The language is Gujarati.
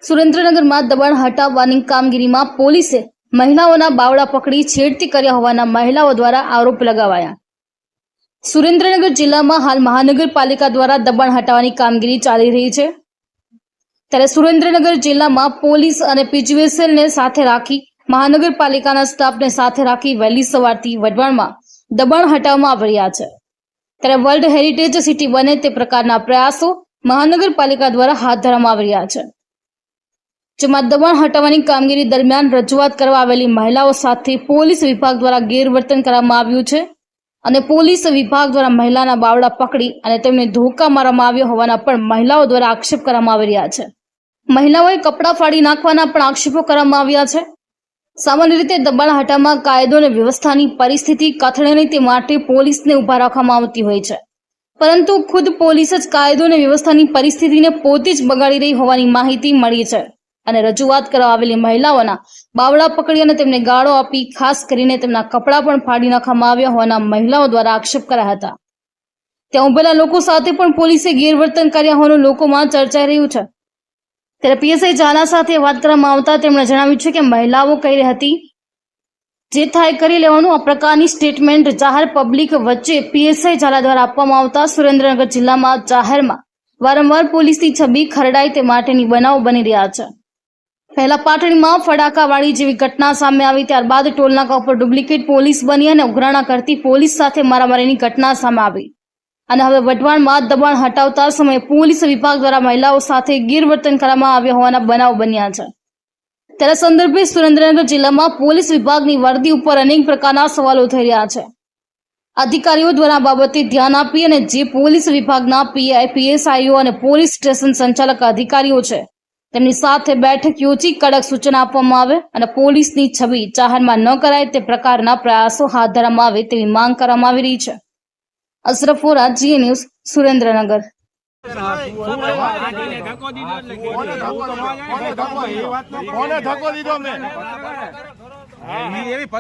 સુરેન્દ્રનગરમાં દબાણ હટાવવાની કામગીરીમાં પોલીસે મહિલાઓના બાવડા પકડી છેડતી કર્યા હોવાના મહિલાઓ દ્વારા આરોપ લગાવાયા। સુરેન્દ્રનગર જિલ્લામાં હાલ મહાનગરપાલિકા દ્વારા દબાણ હટાવવાની કામગીરી ચાલી રહી છે, ત્યારે સુરેન્દ્રનગર જિલ્લામાં પોલીસ અને પીજીવીસીએલને સાથે રાખી મહાનગરપાલિકાના સ્ટાફને સાથે રાખી વહેલી સવારથી વઢવાણમાં દબાણ હટાવવામાં આવી રહ્યા છે। ત્યારે વર્લ્ડ હેરિટેજ સિટી બને તે પ્રકારના પ્રયાસો મહાનગરપાલિકા દ્વારા હાથ ધરવામાં આવી રહ્યા છે, જેમાં દબાણ હટાવવાની કામગીરી દરમિયાન રજૂઆત કરવા આવેલી મહિલાઓ સાથે પોલીસ વિભાગ દ્વારા ગેરવર્તન કરવામાં આવ્યું છે અને પોલીસ વિભાગ દ્વારા મહિલાના બાવડા પકડી અને તેમને ધોકા મારવામાં આવ્યો હોવાના પણ મહિલાઓ દ્વારા આક્ષેપ કરવામાં આવી રહ્યા છે। મહિલાઓએ કપડાં ફાડી નાખવાના પણ આક્ષેપો કરવામાં આવ્યા છે। સામાન્ય રીતે દબાણ હટાવવામાં કાયદો અને વ્યવસ્થાની પરિસ્થિતિ કથળે નહીં તે માટે પોલીસને ઉભા રાખવામાં આવતી હોય છે, પરંતુ ખુદ પોલીસ જ કાયદો અને વ્યવસ્થાની પરિસ્થિતિને પોતે જ બગાડી રહી હોવાની માહિતી મળી છે અને રજૂઆત કરવા આવેલી મહિલાઓના બાવડા પકડી અને તેમને ગાળો આપી ખાસ કરીને તેમના કપડાં પણ ફાડી નાખવામાં આવ્યા હોવાના મહિલાઓ દ્વારા આક્ષેપ કર્યા હતા। ત્યાં ઉભેલા લોકો સાથે પણ પોલીસે ગેરવર્તન કર્યા હોવાનું લોકોમાં ચર્ચાઈ રહ્યું છે। ત્યારે પીએસઆઈ ઝાલા સાથે વાત કરવામાં આવતા તેમણે જણાવ્યું છે કે મહિલાઓ કહી રહી હતી જે થાય કરી લેવાનું આ પ્રકારની સ્ટેટમેન્ટ જાહેર પબ્લિક વચ્ચે પીએસઆઈ ઝાલા દ્વારા આપવામાં આવતા સુરેન્દ્રનગર જિલ્લામાં જાહેરમાં વારંવાર પોલીસની છબી ખરડાય તે માટેની બનાવો બની રહ્યા છે। પહેલા પાટણમાં ફડાકાવાળી જેવી ઘટના સામે આવી, ત્યારબાદ ટોલનાકા ઉપર ડુપ્લિકેટ પોલીસ બની અને ઉઘરાણા કરતી પોલીસ સાથે મારામારીની ઘટના સામે આવી અને હવે વઢવાણમાં દબાણ હટાવતા સમયે પોલીસ વિભાગ દ્વારા મહિલાઓ સાથે ગેરવર્તન કરવામાં આવ્યા હોવાના બનાવો બન્યા છે। ત્યારે સંદર્ભે સુરેન્દ્રનગર જિલ્લામાં પોલીસ વિભાગની વર્દી ઉપર અનેક પ્રકારના સવાલો થઈ રહ્યા છે। અધિકારીઓ દ્વારા આ બાબતે ધ્યાન આપી અને જે પોલીસ વિભાગના પીઆઈ, પીએસઆઈઓ અને પોલીસ સ્ટેશન સંચાલક અધિકારીઓ છે તેમની સાથે બેઠક યોજી કડક સૂચના આપવામાં આવે અને પોલીસની છબી જાહેરમાં ન કરાય તે પ્રકારના પ્રયાસો હાથ ધરવામાં આવે તેવી માંગ કરવામાં આવી રહી છે। અશરફ વોરા, જીએ ન્યૂઝ, સુરેન્દ્રનગર।